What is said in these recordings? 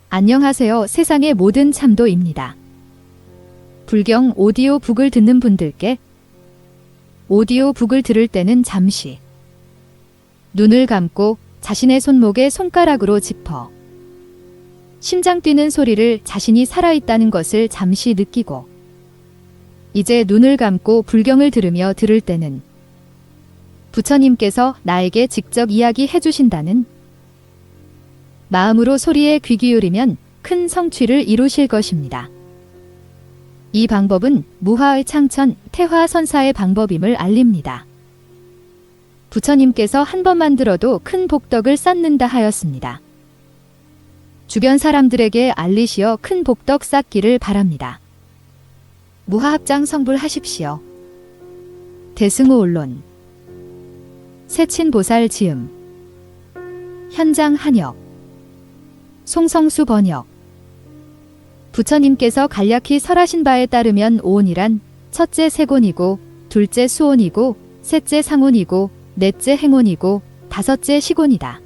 안녕하세요. 세상의 모든 참도입니다. 불경 오디오북을 듣는 분들께 오디오북을 들을 때는 잠시 눈을 감고 자신의 손목에 손가락으로 짚어 심장 뛰는 소리를 자신이 살아있다는 것을 잠시 느끼고 이제 눈을 감고 불경을 들으며 들을 때는 부처님께서 나에게 직접 이야기해 주신다는 마음으로 소리에 귀 기울이면 큰 성취를 이루실 것입니다. 이 방법은 무하의 창천, 태화선사의 방법임을 알립니다. 부처님께서 한 번만 들어도 큰 복덕을 쌓는다 하였습니다. 주변 사람들에게 알리시어 큰 복덕 쌓기를 바랍니다. 무하합장 성불하십시오. 대승호언론 세친보살 지음 현장 한역 송성수 번역 부처님께서 간략히 설하신 바에 따르면 오온이란 첫째 세곤이고 둘째 수온이고 셋째 상온이고 넷째 행온이고 다섯째 시곤이다.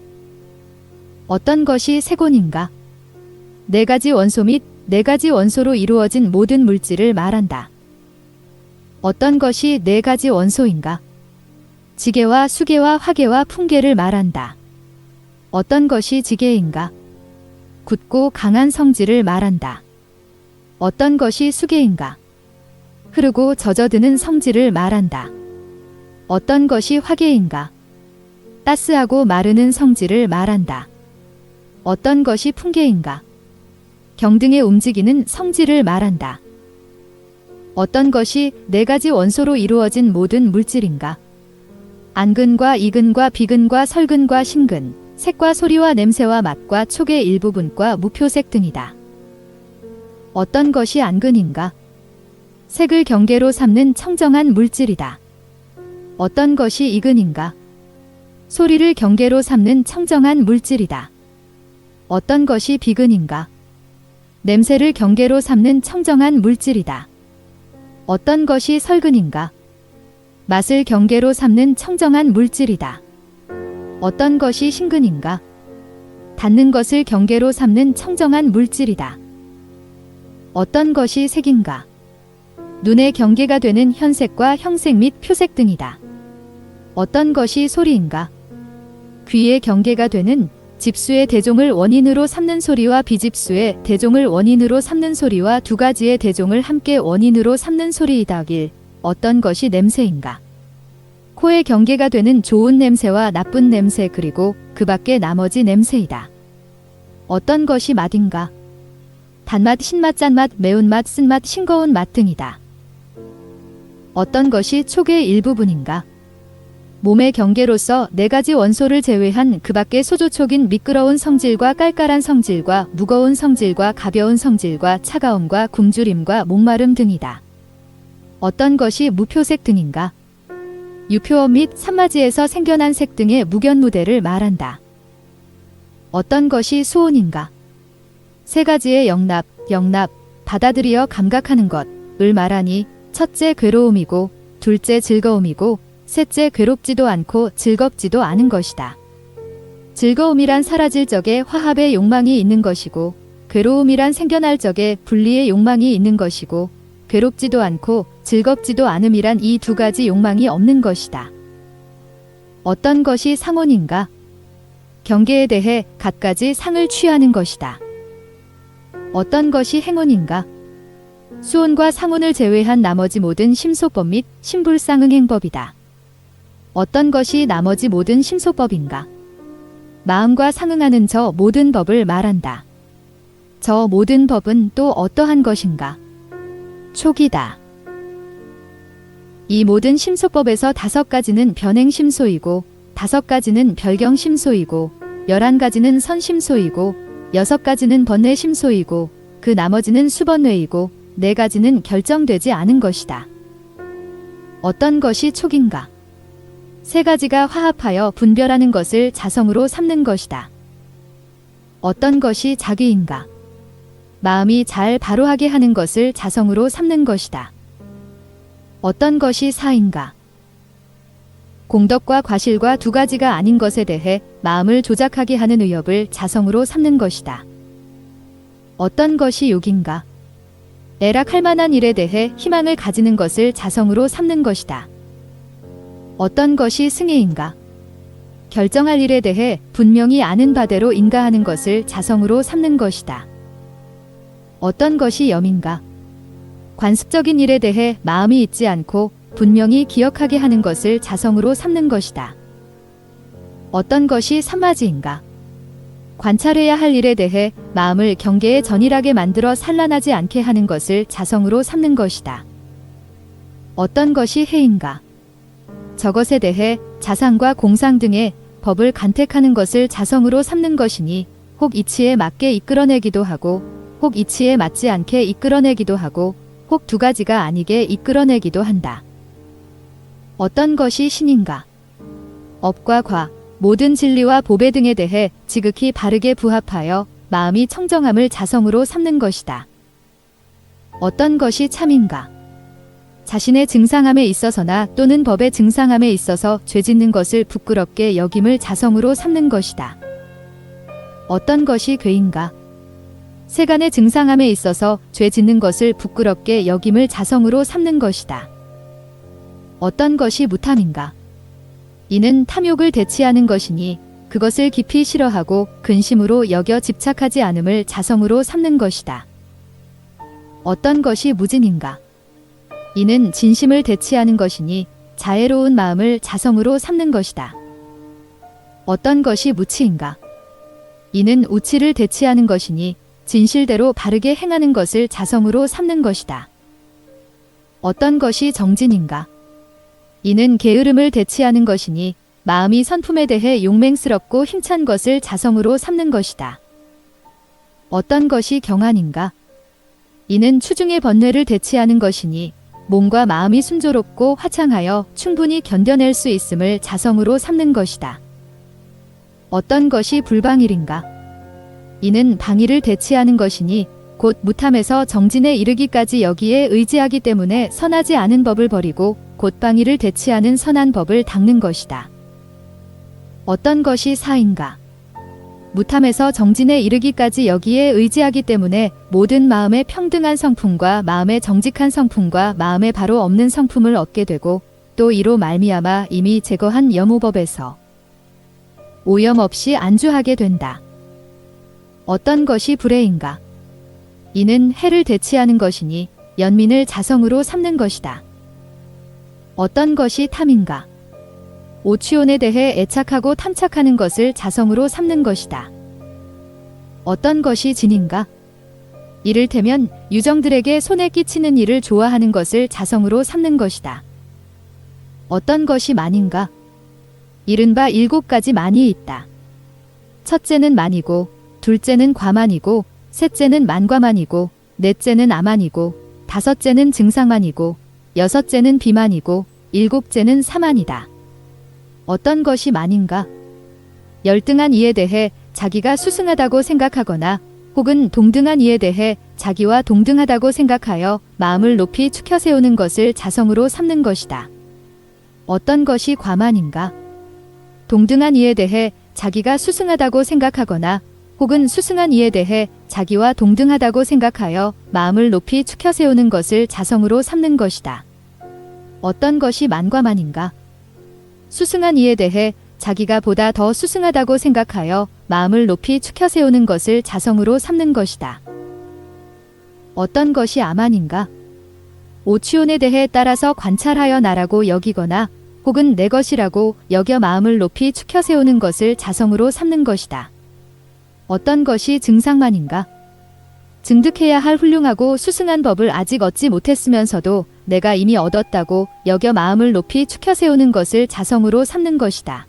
어떤 것이 세곤인가? 네 가지 원소 및 네 가지 원소로 이루어진 모든 물질을 말한다. 어떤 것이 네 가지 원소인가? 지계와 수계와 화계와 풍계를 말한다. 어떤 것이 지계인가? 굳고 강한 성질을 말한다. 어떤 것이 수계인가? 흐르고 젖어드는 성질을 말한다. 어떤 것이 화계인가? 따스하고 마르는 성질을 말한다. 어떤 것이 풍계인가? 경등에 움직이는 성질을 말한다. 어떤 것이 네 가지 원소로 이루어진 모든 물질인가? 안근과 이근과 비근과 설근과 신근, 색과 소리와 냄새와 맛과 촉의 일부분과 무표색 등이다. 어떤 것이 안근인가? 색을 경계로 삼는 청정한 물질이다. 어떤 것이 이근인가? 소리를 경계로 삼는 청정한 물질이다. 어떤 것이 비근인가? 냄새를 경계로 삼는 청정한 물질이다. 어떤 것이 설근인가? 맛을 경계로 삼는 청정한 물질이다. 어떤 것이 신근인가? 닿는 것을 경계로 삼는 청정한 물질이다. 어떤 것이 색인가? 눈의 경계가 되는 현색과 형색 및 표색 등이다. 어떤 것이 소리인가? 귀의 경계가 되는 집수의 대종을 원인으로 삼는 소리와 비집수의 대종을 원인으로 삼는 소리와 두 가지의 대종을 함께 원인으로 삼는 소리이다길. 어떤 것이 냄새인가? 코의 경계가 되는 좋은 냄새와 나쁜 냄새 그리고 그 밖의 나머지 냄새이다. 어떤 것이 맛인가? 단맛, 신맛, 짠맛, 매운맛, 쓴맛, 싱거운 맛 등이다. 어떤 것이 촉의 일부분인가? 몸의 경계로서 네 가지 원소를 제외한 그 밖의 소조촉인 미끄러운 성질과 깔깔한 성질과 무거운 성질과 가벼운 성질과 차가움과 굶주림과 목마름 등이다. 어떤 것이 무표색 등인가? 유표업 및 산마지에서 생겨난 색 등의 무견무대를 말한다. 어떤 것이 수온인가? 세 가지의 영납, 받아들이어 감각하는 것을 말하니 첫째 괴로움이고 둘째 즐거움이고 셋째 괴롭지도 않고 즐겁지도 않은 것이다. 즐거움이란 사라질 적에 화합의 욕망이 있는 것이고 괴로움이란 생겨날 적에 분리의 욕망이 있는 것이고 괴롭지도 않고 즐겁지도 않음이란 이 두 가지 욕망이 없는 것이다. 어떤 것이 상온인가? 경계에 대해 갖가지 상을 취하는 것이다. 어떤 것이 행온인가? 수온과 상온을 제외한 나머지 모든 심소법 및 심불상응 행법이다. 어떤 것이 나머지 모든 심소법인가? 마음과 상응하는 저 모든 법을 말한다. 저 모든 법은 또 어떠한 것인가? 촉이다. 이 모든 심소법에서 5가지는 변행심소이고 5가지는 별경심소이고 11가지는 선심소이고 6가지는 번뇌심소이고 그 나머지는 수번뇌이고 4가지는 결정되지 않은 것이다. 어떤 것이 촉인가? 3가지가 화합하여 분별하는 것을 자성으로 삼는 것이다. 어떤 것이 자기인가? 마음이 잘 바로하게 하는 것을 자성으로 삼는 것이다. 어떤 것이 사인가? 공덕과 과실과 두 가지가 아닌 것에 대해 마음을 조작하게 하는 의욕을 자성으로 삼는 것이다. 어떤 것이 욕인가? 애락할 만한 일에 대해 희망을 가지는 것을 자성으로 삼는 것이다. 어떤 것이 승애인가? 결정할 일에 대해 분명히 아는 바대로 인가하는 것을 자성으로 삼는 것이다. 어떤 것이 염인가? 관습적인 일에 대해 마음이 잊지 않고 분명히 기억하게 하는 것을 자성으로 삼는 것이다. 어떤 것이 삼마지인가? 관찰해야 할 일에 대해 마음을 경계에 전일하게 만들어 산란하지 않게 하는 것을 자성으로 삼는 것이다. 어떤 것이 해인가? 저것에 대해 자상과 공상 등의 법을 간택하는 것을 자성으로 삼는 것이니 혹 이치에 맞게 이끌어내기도 하고 혹 이치에 맞지 않게 이끌어내기도 하고 혹 두 가지가 아니게 이끌어내기도 한다. 어떤 것이 신인가? 업과 과, 모든 진리와 보배 등에 대해 지극히 바르게 부합하여 마음이 청정함을 자성으로 삼는 것이다. 어떤 것이 참인가? 자신의 증상함에 있어서나 또는 법의 증상함에 있어서 죄짓는 것을 부끄럽게 여김을 자성으로 삼는 것이다. 어떤 것이 괴인가? 세간의 증상함에 있어서 죄짓는 것을 부끄럽게 여김을 자성으로 삼는 것이다. 어떤 것이 무탐인가? 이는 탐욕을 대치하는 것이니 그것을 깊이 싫어하고 근심으로 여겨 집착하지 않음을 자성으로 삼는 것이다. 어떤 것이 무진인가? 이는 진심을 대치하는 것이니 자애로운 마음을 자성으로 삼는 것이다. 어떤 것이 무치인가? 이는 우치를 대치하는 것이니 진실대로 바르게 행하는 것을 자성으로 삼는 것이다. 어떤 것이 정진인가? 이는 게으름을 대치하는 것이니 마음이 선품에 대해 용맹스럽고 힘찬 것을 자성으로 삼는 것이다. 어떤 것이 경안인가? 이는 추중의 번뇌를 대치하는 것이니 몸과 마음이 순조롭고 화창하여 충분히 견뎌낼 수 있음을 자성으로 삼는 것이다. 어떤 것이 불방일인가? 이는 방위를 대치하는 것이니 곧 무탐에서 정진에 이르기까지 여기에 의지하기 때문에 선하지 않은 법을 버리고 곧 방위를 대치하는 선한 법을 닦는 것이다. 어떤 것이 사인가? 무탐에서 정진에 이르기까지 여기에 의지하기 때문에 모든 마음의 평등한 성품과 마음의 정직한 성품과 마음의 바로 없는 성품을 얻게 되고 또 이로 말미암아 이미 제거한 염오법에서 오염 없이 안주하게 된다. 어떤 것이 불해인가? 이는 해를 대치하는 것이니 연민을 자성으로 삼는 것이다. 어떤 것이 탐인가? 오취온에 대해 애착하고 탐착하는 것을 자성으로 삼는 것이다. 어떤 것이 진인가? 이를테면 유정들에게 손에 끼치는 일을 좋아하는 것을 자성으로 삼는 것이다. 어떤 것이 만인가? 이른바 7가지 만이 있다. 첫째는 만이고 둘째는 과만이고 셋째는 만과만이고 넷째는 아만이고 다섯째는 증상만이고 여섯째는 비만이고 일곱째는 사만이다. 어떤 것이 만인가? 열등한 이에 대해 자기가 수승하다고 생각하거나 혹은 동등한 이에 대해 자기와 동등하다고 생각하여 마음을 높이 축혀 세우는 것을 자성으로 삼는 것이다. 어떤 것이 과만인가? 동등한 이에 대해 자기가 수승하다고 생각하거나 혹은 수승한 이에 대해 자기와 동등하다고 생각하여 마음을 높이 축혀 세우는 것을 자성으로 삼는 것이다. 어떤 것이 만과만인가? 수승한 이에 대해 자기가 보다 더 수승하다고 생각하여 마음을 높이 축혀 세우는 것을 자성으로 삼는 것이다. 어떤 것이 아만인가? 오취온에 대해 따라서 관찰하여 나라고 여기거나 혹은 내 것이라고 여겨 마음을 높이 축혀 세우는 것을 자성으로 삼는 것이다. 어떤 것이 증상만인가? 증득해야 할 훌륭하고 수승한 법을 아직 얻지 못했으면서도 내가 이미 얻었다고 여겨 마음을 높이 축혀 세우는 것을 자성으로 삼는 것이다.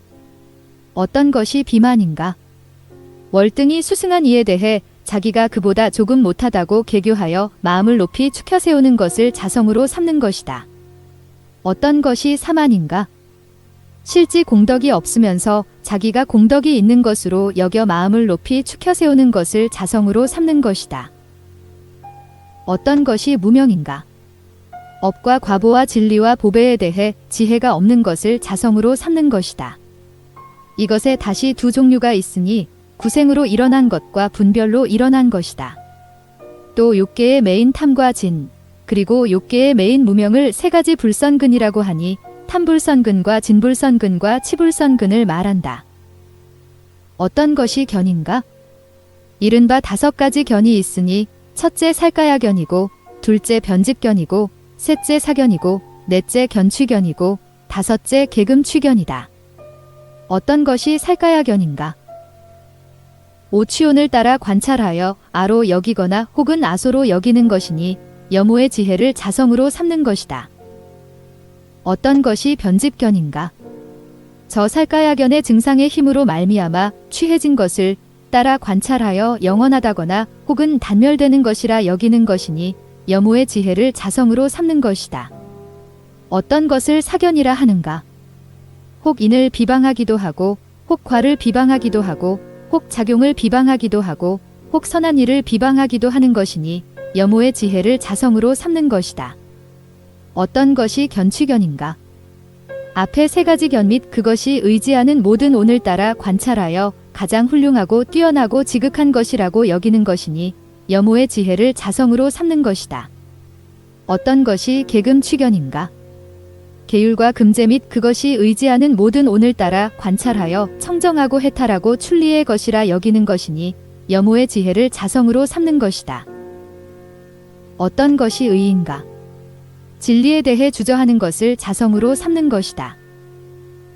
어떤 것이 비만인가? 월등히 수승한 이에 대해 자기가 그보다 조금 못하다고 계교하여 마음을 높이 축혀 세우는 것을 자성으로 삼는 것이다. 어떤 것이 사만인가? 실지 공덕이 없으면서 자기가 공덕이 있는 것으로 여겨 마음을 높이 축혀 세우는 것을 자성으로 삼는 것이다. 어떤 것이 무명인가? 업과 과보와 진리와 보배에 대해 지혜가 없는 것을 자성으로 삼는 것이다. 이것에 다시 두 종류가 있으니 구생으로 일어난 것과 분별로 일어난 것이다. 또 욕계의 매인 탐과 진, 그리고 욕계의 매인 무명을 세 가지 불선근이라고 하니 탐불선근과 진불선근과 치불선근을 말한다. 어떤 것이 견인가? 이른바 5가지 견이 있으니 첫째 살가야견이고, 둘째 변집견이고, 셋째 사견이고, 넷째 견취견이고, 다섯째 계금취견이다. 어떤 것이 살가야견인가? 오취온을 따라 관찰하여 아로 여기거나 혹은 아소로 여기는 것이니 여모의 지혜를 자성으로 삼는 것이다. 어떤 것이 변집견인가? 저 살가야견의 증상의 힘으로 말미암아 취해진 것을 따라 관찰하여 영원하다거나 혹은 단멸되는 것이라 여기는 것이니 여모의 지혜를 자성으로 삼는 것이다. 어떤 것을 사견이라 하는가? 혹 인을 비방하기도 하고, 혹 과를 비방하기도 하고, 혹 작용을 비방하기도 하고, 혹 선한 일을 비방하기도 하는 것이니 여모의 지혜를 자성으로 삼는 것이다. 어떤 것이 견취견인가? 앞에 3가지 견 및 그것이 의지하는 모든 온을 따라 관찰하여 가장 훌륭하고 뛰어나고 지극한 것이라고 여기는 것이니 여모의 지혜를 자성으로 삼는 것이다. 어떤 것이 계금취견인가? 계율과 금제 및 그것이 의지하는 모든 온을 따라 관찰하여 청정하고 해탈하고 출리의 것이라 여기는 것이니 여모의 지혜를 자성으로 삼는 것이다. 어떤 것이 의인가? 진리에 대해 주저하는 것을 자성으로 삼는 것이다.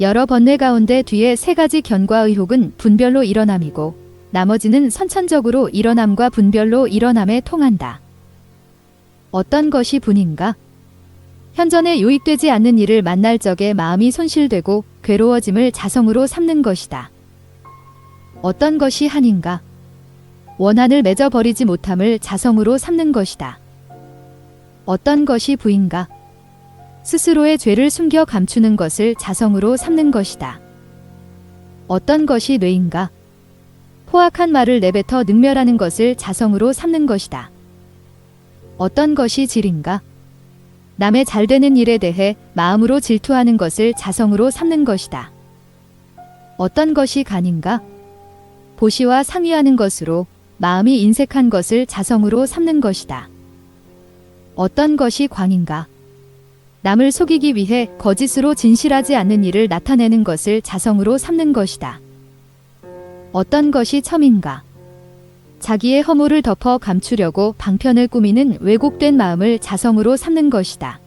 여러 번뇌 가운데 뒤에 3가지 견과 의혹은 분별로 일어남이고 나머지는 선천적으로 일어남과 분별로 일어남에 통한다. 어떤 것이 분인가? 현전에 유익되지 않는 일을 만날 적에 마음이 손실되고 괴로워짐을 자성으로 삼는 것이다. 어떤 것이 한인가? 원한을 맺어 버리지 못함을 자성으로 삼는 것이다. 어떤 것이 부인가? 스스로의 죄를 숨겨 감추는 것을 자성으로 삼는 것이다. 어떤 것이 뇌인가? 포악한 말을 내뱉어 능멸하는 것을 자성으로 삼는 것이다. 어떤 것이 질인가? 남의 잘되는 일에 대해 마음으로 질투하는 것을 자성으로 삼는 것이다. 어떤 것이 간인가? 보시와 상의하는 것으로 마음이 인색한 것을 자성으로 삼는 것이다. 어떤 것이 광인가? 남을 속이기 위해 거짓으로 진실하지 않는 일을 나타내는 것을 자성으로 삼는 것이다. 어떤 것이 첨인가? 자기의 허물을 덮어 감추려고 방편을 꾸미는 왜곡된 마음을 자성으로 삼는 것이다.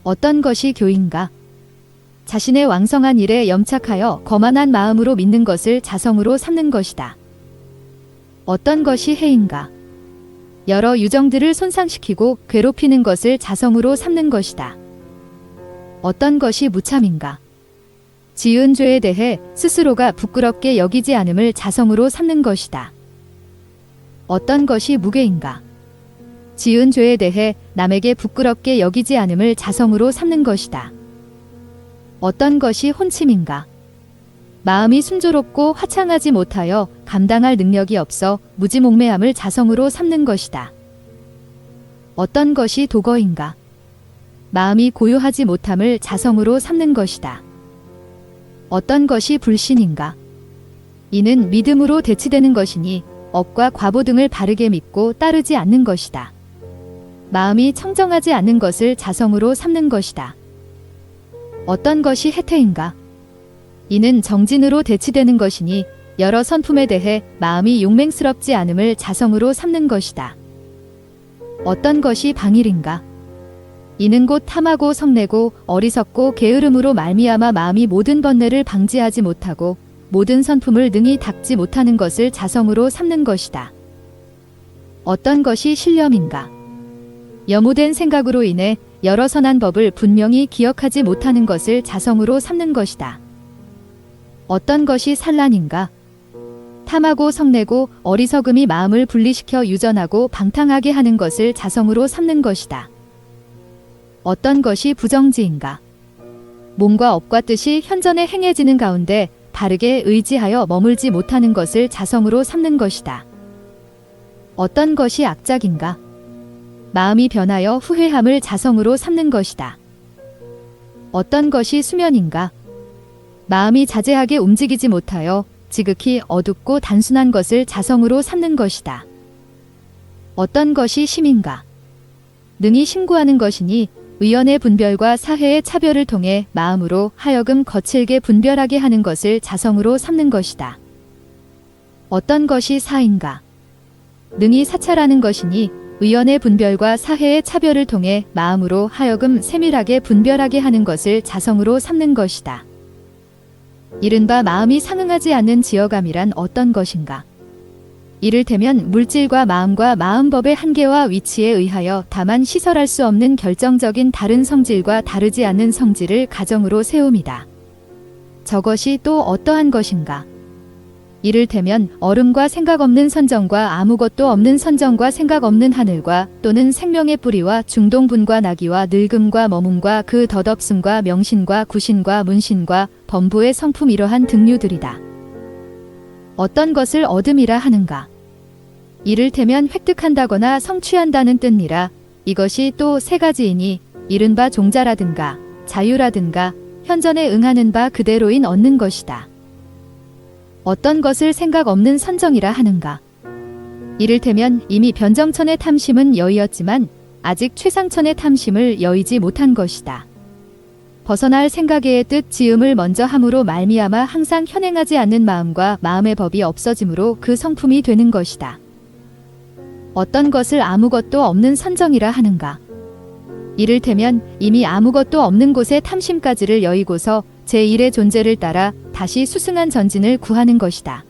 어떤 것이 교인가? 자신의 왕성한 일에 염착하여 거만한 마음으로 믿는 것을 자성으로 삼는 것이다. 어떤 것이 해인가? 여러 유정들을 손상시키고 괴롭히는 것을 자성으로 삼는 것이다. 어떤 것이 무참인가? 지은 죄에 대해 스스로가 부끄럽게 여기지 않음을 자성으로 삼는 것이다. 어떤 것이 무괴인가? 지은 죄에 대해 남에게 부끄럽게 여기지 않음을 자성으로 삼는 것이다. 어떤 것이 혼침인가? 마음이 순조롭고 화창하지 못하여 감당할 능력이 없어 무지몽매함을 자성으로 삼는 것이다. 어떤 것이 도거인가? 마음이 고요하지 못함을 자성으로 삼는 것이다. 어떤 것이 불신인가? 이는 믿음으로 대치되는 것이니 업과 과보 등을 바르게 믿고 따르지 않는 것이다. 마음이 청정하지 않는 것을 자성으로 삼는 것이다. 어떤 것이 해태인가? 이는 정진으로 대치되는 것이니 여러 선품에 대해 마음이 용맹스럽지 않음을 자성으로 삼는 것이다. 어떤 것이 방일인가? 이는 곧 탐하고 성내고 어리석고 게으름으로 말미암아 마음이 모든 번뇌를 방지하지 못하고 모든 선품을 능히 닦지 못하는 것을 자성으로 삼는 것이다. 어떤 것이 신념인가? 여무된 생각으로 인해 여러 선한 법을 분명히 기억하지 못하는 것을 자성으로 삼는 것이다. 어떤 것이 산란인가? 탐하고 성내고 어리석음이 마음을 분리시켜 유전하고 방탕하게 하는 것을 자성으로 삼는 것이다. 어떤 것이 부정지인가? 몸과 업과 뜻이 현전에 행해지는 가운데 바르게 의지하여 머물지 못하는 것을 자성으로 삼는 것이다. 어떤 것이 악작인가? 마음이 변하여 후회함을 자성으로 삼는 것이다. 어떤 것이 수면인가? 마음이 자제하게 움직이지 못하여 지극히 어둡고 단순한 것을 자성으로 삼는 것이다. 어떤 것이 심인가? 능히 심구하는 것이니 의연의 분별과 사회의 차별을 통해 마음으로 하여금 거칠게 분별하게 하는 것을 자성으로 삼는 것이다. 어떤 것이 사인가? 능히 사찰하는 것이니 의연의 분별과 사회의 차별을 통해 마음으로 하여금 세밀하게 분별하게 하는 것을 자성으로 삼는 것이다. 이른바 마음이 상응하지 않는 지어감이란 어떤 것인가? 이를테면 물질과 마음과 마음법의 한계와 위치에 의하여 다만 시설할 수 없는 결정적인 다른 성질과 다르지 않는 성질을 가정으로 세움이다. 저것이 또 어떠한 것인가? 이를테면 얼음과 생각 없는 선정과 아무것도 없는 선정과 생각 없는 하늘과 또는 생명의 뿌리와 중동분과 나기와 늙음과 머문과 그 덧없음과 명신과 구신과 문신과 범부의 성품 이러한 등류들이다. 어떤 것을 얻음이라 하는가? 이를테면 획득한다거나 성취한다는 뜻이라. 이것이 또 세 가지이니 이른바 종자라든가 자유라든가 현전에 응하는 바 그대로인 얻는 것이다. 어떤 것을 생각 없는 선정이라 하는가? 이를테면 이미 변정천의 탐심은 여의었지만 아직 최상천의 탐심을 여의지 못한 것이다. 벗어날 생각의 뜻 지음을 먼저 함으로 말미암아 항상 현행하지 않는 마음과 마음의 법이 없어짐으로 그 성품이 되는 것이다. 어떤 것을 아무것도 없는 선정이라 하는가? 이를테면 이미 아무것도 없는 곳에 탐심까지를 여의고서 제1의 존재를 따라 다시 수승한 전진을 구하는 것이다.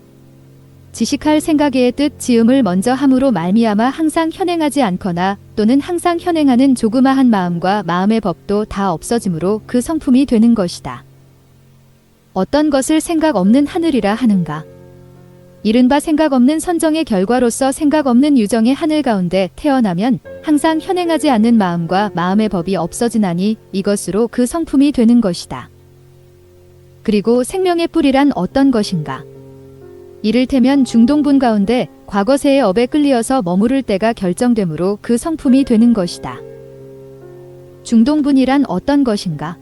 지식할 생각의 뜻 지음을 먼저 함으로 말미암아 항상 현행하지 않거나 또는 항상 현행하는 조그마한 마음과 마음의 법도 다 없어짐으로 그 성품이 되는 것이다. 어떤 것을 생각 없는 하늘이라 하는가? 이른바 생각 없는 선정의 결과로서 생각 없는 유정의 하늘 가운데 태어나면 항상 현행하지 않는 마음과 마음의 법이 없어지나니 이것으로 그 성품이 되는 것이다. 그리고 생명의 뿌리란 어떤 것인가? 이를테면 중동분 가운데 과거세의 업에 끌리어서 머무를 때가 결정되므로 그 성품이 되는 것이다. 중동분이란 어떤 것인가?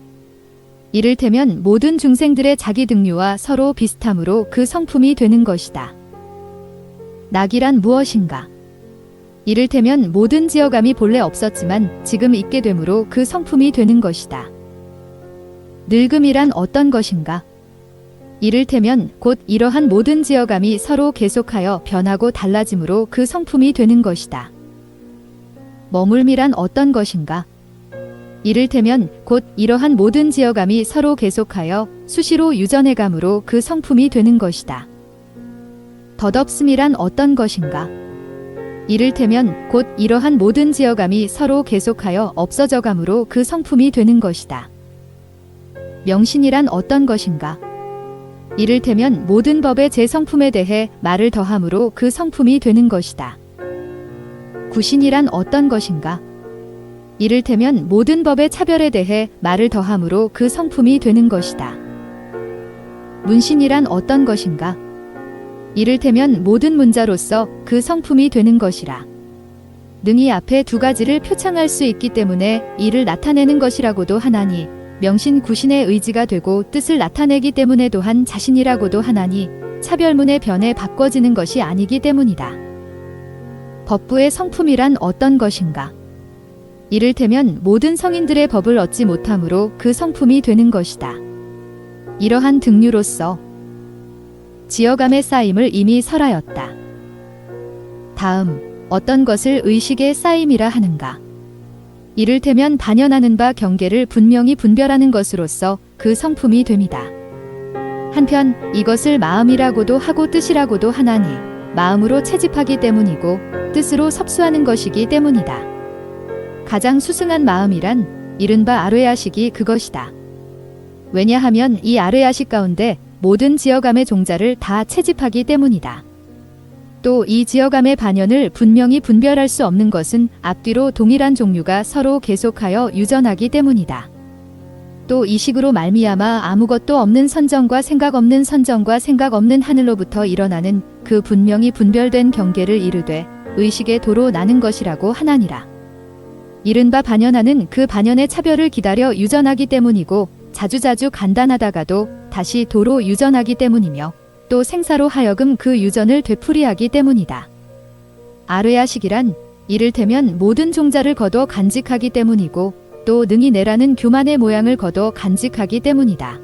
이를테면 모든 중생들의 자기 등류와 서로 비슷함으로 그 성품이 되는 것이다. 낙이란 무엇인가? 이를테면 모든 지어감이 본래 없었지만 지금 있게 되므로 그 성품이 되는 것이다. 늙음이란 어떤 것인가? 이를테면 곧 이러한 모든 지어감이 서로 계속하여 변하고 달라짐으로 그 성품이 되는 것이다. 머물미란 어떤 것인가? 이를테면 곧 이러한 모든 지어감이 서로 계속하여 수시로 유전해감으로 그 성품이 되는 것이다. 덧없음이란 어떤 것인가? 이를테면 곧 이러한 모든 지어감이 서로 계속하여 없어져감으로 그 성품이 되는 것이다. 명신이란 어떤 것인가? 이를테면 모든 법의 제성품에 대해 말을 더함으로 그 성품이 되는 것이다. 구신이란 어떤 것인가? 이를테면 모든 법의 차별에 대해 말을 더함으로 그 성품이 되는 것이다. 문신이란 어떤 것인가? 이를테면 모든 문자로서 그 성품이 되는 것이라. 능히 앞에 두 가지를 표창할 수 있기 때문에 이를 나타내는 것이라고도 하나니 명신 구신의 의지가 되고 뜻을 나타내기 때문에 또한 자신이라고도 하나니 차별문의 변에 바꿔지는 것이 아니기 때문이다. 법부의 성품이란 어떤 것인가? 이를테면 모든 성인들의 법을 얻지 못함으로 그 성품이 되는 것이다. 이러한 등류로서 지어감의 쌓임을 이미 설하였다. 다음, 어떤 것을 의식의 쌓임이라 하는가? 이를테면 반연하는 바 경계를 분명히 분별하는 것으로서 그 성품이 됩니다. 한편 이것을 마음이라고도 하고 뜻이라고도 하나니 마음으로 채집하기 때문이고 뜻으로 섭수하는 것이기 때문이다. 가장 수승한 마음이란 이른바 아뢰야식이 그것이다. 왜냐하면 이 아뢰야식 가운데 모든 지어감의 종자를 다 채집하기 때문이다. 또 이 지어감의 반연을 분명히 분별할 수 없는 것은 앞뒤로 동일한 종류가 서로 계속하여 유전하기 때문이다. 또 이 식으로 말미암아 아무것도 없는 선정과 생각 없는 선정과 생각 없는 하늘로부터 일어나는 그 분명히 분별된 경계를 이르되 의식의 도로 나는 것이라고 하나니라. 이른바 반연하는 그 반연의 차별을 기다려 유전하기 때문이고 자주자주 간단하다가도 다시 도로 유전하기 때문이며 또 생사로 하여금 그 유전을 되풀이하기 때문이다. 아르야식이란 이를테면 모든 종자를 거둬 간직하기 때문이고 또 능히 내라는 교만의 모양을 거둬 간직하기 때문이다.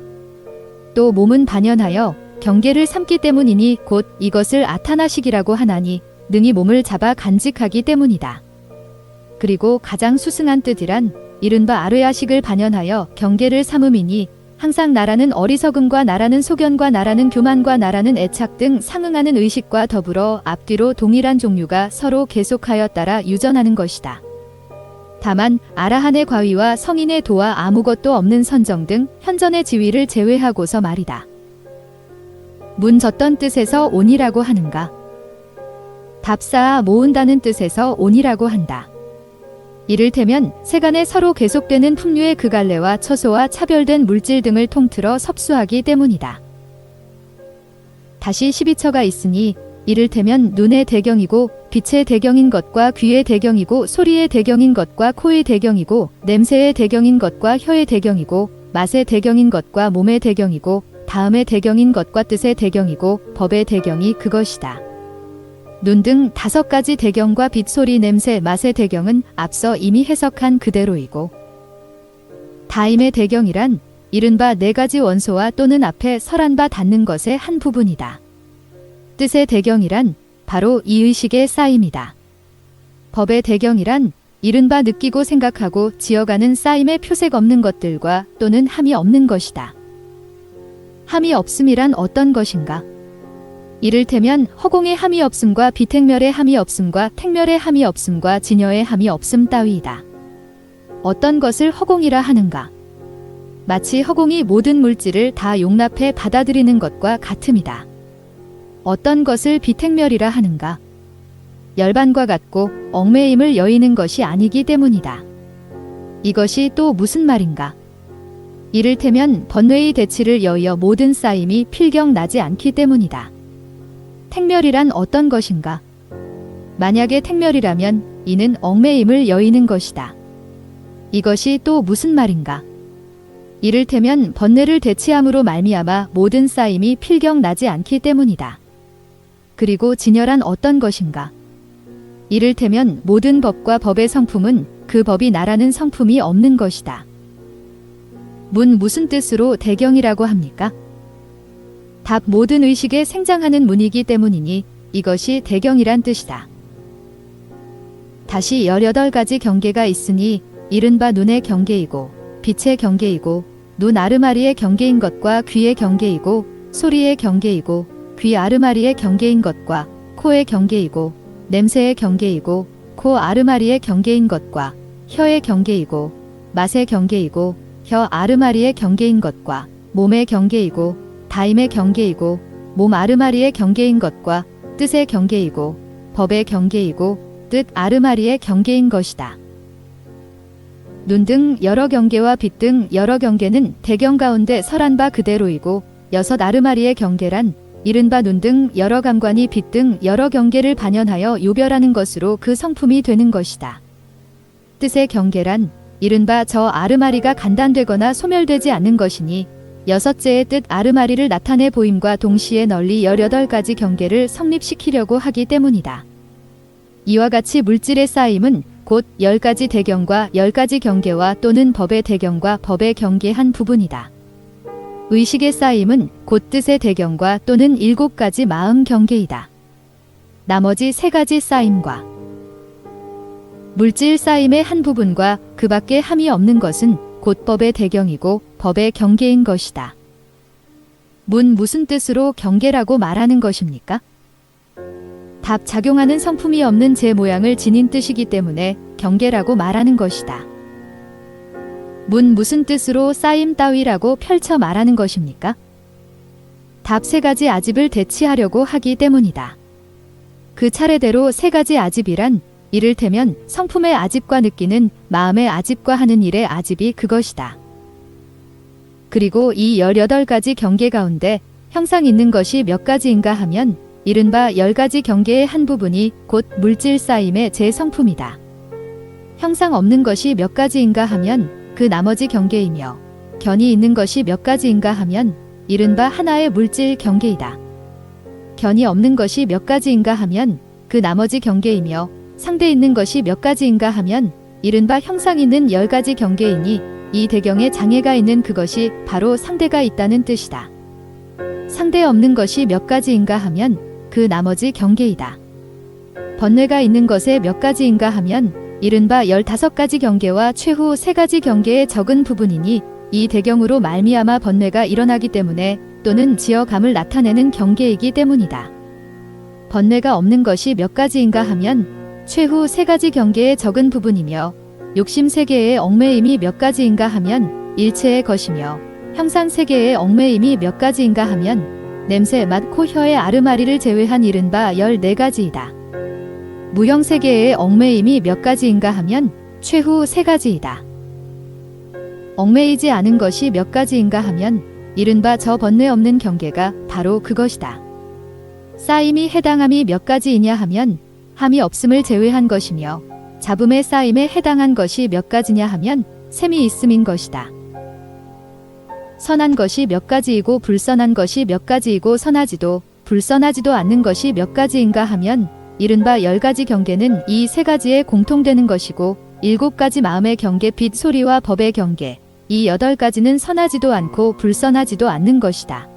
또 몸은 반연하여 경계를 삼기 때문이니 곧 이것을 아타나식이라고 하나니 능히 몸을 잡아 간직하기 때문이다. 그리고 가장 수승한 뜻이란 이른바 아르야식을 반연하여 경계를 삼음이니 항상 나라는 어리석음과 나라는 소견과 나라는 교만과 나라는 애착 등 상응하는 의식과 더불어 앞뒤로 동일한 종류가 서로 계속하여 따라 유전하는 것이다. 다만 아라한의 과위와 성인의 도와 아무것도 없는 선정 등 현전의 지위를 제외하고서 말이다. 문졌던 뜻에서 온이라고 하는가? 답사아 모은다는 뜻에서 온이라고 한다. 이를테면 세간에 서로 계속되는 풍류의 그갈래와 처소와 차별된 물질 등을 통틀어 섭수하기 때문이다. 다시 12처가 있으니 이를테면 눈의 대경이고 빛의 대경인 것과 귀의 대경이고 소리의 대경인 것과 코의 대경이고 냄새의 대경인 것과 혀의 대경이고 맛의 대경인 것과 몸의 대경이고 다음의 대경인 것과 뜻의 대경이고 법의 대경이 그것이다. 눈 등 5가지 대경과 빛, 소리, 냄새, 맛의 대경은 앞서 이미 해석한 그대로이고 다임의 대경이란 이른바 4가지 원소와 또는 앞에 설한 바 닿는 것의 한 부분이다. 뜻의 대경이란 바로 이 의식의 쌓임이다. 법의 대경이란 이른바 느끼고 생각하고 지어가는 쌓임의 표색 없는 것들과 또는 함이 없는 것이다. 함이 없음이란 어떤 것인가? 이를테면 허공의 함이 없음과 비택멸의 함이 없음과 택멸의 함이 없음과 진여의 함이 없음 따위이다. 어떤 것을 허공이라 하는가? 마치 허공이 모든 물질을 다 용납해 받아들이는 것과 같음이다. 어떤 것을 비택멸이라 하는가? 열반과 같고 얽매임을 여의는 것이 아니기 때문이다. 이것이 또 무슨 말인가? 이를테면 번뇌의 대치를 여의어 모든 쌓임이 필경 나지 않기 때문이다. 택멸이란 어떤 것인가? 만약에 택멸이라면 이는 얽매임을 여의는 것이다. 이것이 또 무슨 말인가? 이를테면 번뇌를 대치함으로 말미암아 모든 쌓임이 필경 나지 않기 때문이다. 그리고 진여란 어떤 것인가? 이를테면 모든 법과 법의 성품은 그 법이 나라는 성품이 없는 것이다. 문 무슨 뜻으로 대경이라고 합니까? 답 모든 의식에 생장하는 문이기 때문이니 이것이 대경이란 뜻이다. 다시 18가지 경계가 있으니 이른바 눈의 경계이고 빛의 경계이고 눈 아르마리의 경계인 것과 귀의 경계이고 소리의 경계이고 귀 아르마리의 경계인 것과 코의 경계이고 냄새의 경계이고 코 아르마리의 경계인 것과 혀의 경계이고 맛의 경계이고 혀 아르마리의 경계인 것과 몸의 경계이고 다임의 경계이고 몸 아르마리의 경계인 것과 뜻의 경계이고 법의 경계이고 뜻 아르마리의 경계인 것이다. 눈 등 여러 경계와 빛 등 여러 경계는 대경 가운데 설한 바 그대로이고 6 아르마리의 경계란 이른바 눈 등 여러 감관이 빛 등 여러 경계를 반연하여 요별하는 것으로 그 성품이 되는 것이다. 뜻의 경계란 이른바 저 아르마리가 간단되거나 소멸되지 않는 것이니 6째의 뜻 아르마리를 나타내 보임과 동시에 널리 18가지 경계를 성립시키려고 하기 때문이다. 이와 같이 물질의 쌓임은 곧 10가지 대경과 10가지 경계와 또는 법의 대경과 법의 경계 한 부분이다. 의식의 쌓임은 곧 뜻의 대경과 또는 7가지 마음 경계이다. 나머지 3가지 쌓임과 물질 쌓임의 한 부분과 그 밖에 함이 없는 것은 곧 법의 대경이고 법의 경계인 것이다. 문 무슨 뜻으로 경계라고 말하는 것입니까? 답 작용하는 성품이 없는 제 모양을 지닌 뜻이기 때문에 경계라고 말하는 것이다. 문 무슨 뜻으로 쌓임 따위라고 펼쳐 말하는 것입니까? 답 3가지 아집을 대치하려고 하기 때문이다. 그 차례대로 3가지 아집이란 이를테면 성품의 아집과 느끼는 마음의 아집과 하는 일의 아집이 그것이다. 그리고 이 18가지 경계 가운데 형상 있는 것이 몇 가지인가 하면 이른바 10가지 경계의 한 부분이 곧 물질 쌓임의 제 성품이다. 형상 없는 것이 몇 가지인가 하면 그 나머지 경계이며 견이 있는 것이 몇 가지인가 하면 이른바 하나의 물질 경계이다. 견이 없는 것이 몇 가지인가 하면 그 나머지 경계이며 상대 있는 것이 몇 가지인가 하면 이른바 형상 있는 10가지 경계이니 이 대경에 장애가 있는 그것이 바로 상대가 있다는 뜻이다. 상대 없는 것이 몇 가지인가 하면 그 나머지 경계이다. 번뇌가 있는 것에 몇 가지인가 하면 이른바 15가지 경계와 최후 3가지 경계의 적은 부분이니 이 대경으로 말미암아 번뇌가 일어나기 때문에 또는 지어감을 나타내는 경계이기 때문이다. 번뇌가 없는 것이 몇 가지인가 하면 최후 3가지 경계의 적은 부분이며 욕심 세계의 얽매임이 몇 가지인가 하면 일체의 것이며 형상 세계의 얽매임이 몇 가지인가 하면 냄새, 맛, 코, 혀의 아르마리를 제외한 이른바 14가지이다. 무형 세계의 얽매임이 몇 가지인가 하면 최후 3가지이다. 얽매이지 않은 것이 몇 가지인가 하면 이른바 저 번뇌 없는 경계가 바로 그것이다. 쌓임이 해당함이 몇 가지이냐 하면 함이 없음을 제외한 것이며 잡음의 쌓임에 해당한 것이 몇 가지냐 하면 셈이 있음인 것이다. 선한 것이 몇 가지이고 불선한 것이 몇 가지이고 선하지도 불선하지도 않는 것이 몇 가지인가 하면 이른바 10가지 경계는 이 3가지에 공통되는 것이고 7가지 마음의 경계 빛 소리와 법의 경계 이 8가지는 선하지도 않고 불선하지도 않는 것이다.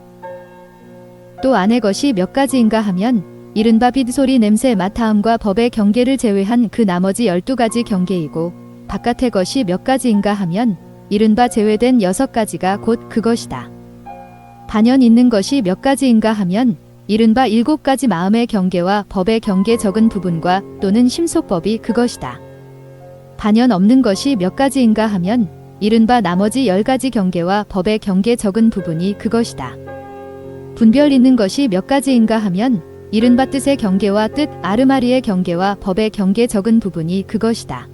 또 안의 것이 몇 가지인가 하면 이른바 빛 소리 냄새 맛 다음과 법의 경계를 제외한 그 나머지 12가지 경계이고 바깥의 것이 몇 가지인가 하면 이른바 제외된 6가지가 곧 그것이다. 반연 있는 것이 몇 가지인가 하면 이른바 7가지 마음의 경계와 법의 경계 적은 부분과 또는 심소법이 그것이다. 반연 없는 것이 몇 가지인가 하면 이른바 나머지 10가지 경계와 법의 경계 적은 부분이 그것이다. 분별 있는 것이 몇 가지인가 하면 이른바 뜻의 경계와 뜻, 아르마리의 경계와 법의 경계 적은 부분이 그것이다.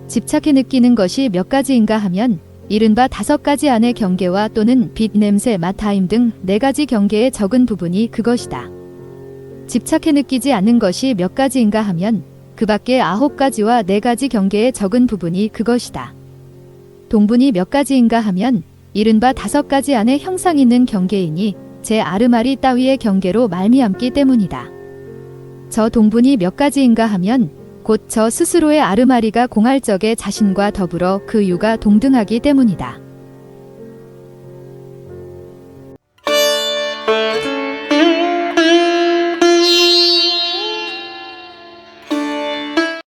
집착해 느끼는 것이 몇 가지인가 하면 이른바 5가지 안의 경계와 또는 빛, 냄새, 맛, 다임 등 4가지 경계의 적은 부분이 그것이다. 집착해 느끼지 않는 것이 몇 가지인가 하면 그 밖에 9가지와 4가지 경계의 적은 부분이 그것이다. 동분이 몇 가지인가 하면 이른바 5가지 안에 형상 있는 경계이니 제 아르마리 따위의 경계로 말미암기 때문이다. 저 동분이 몇 가지인가 하면 곧 저 스스로의 아르마리가 공할 적에 자신과 더불어 그 유가 동등하기 때문이다.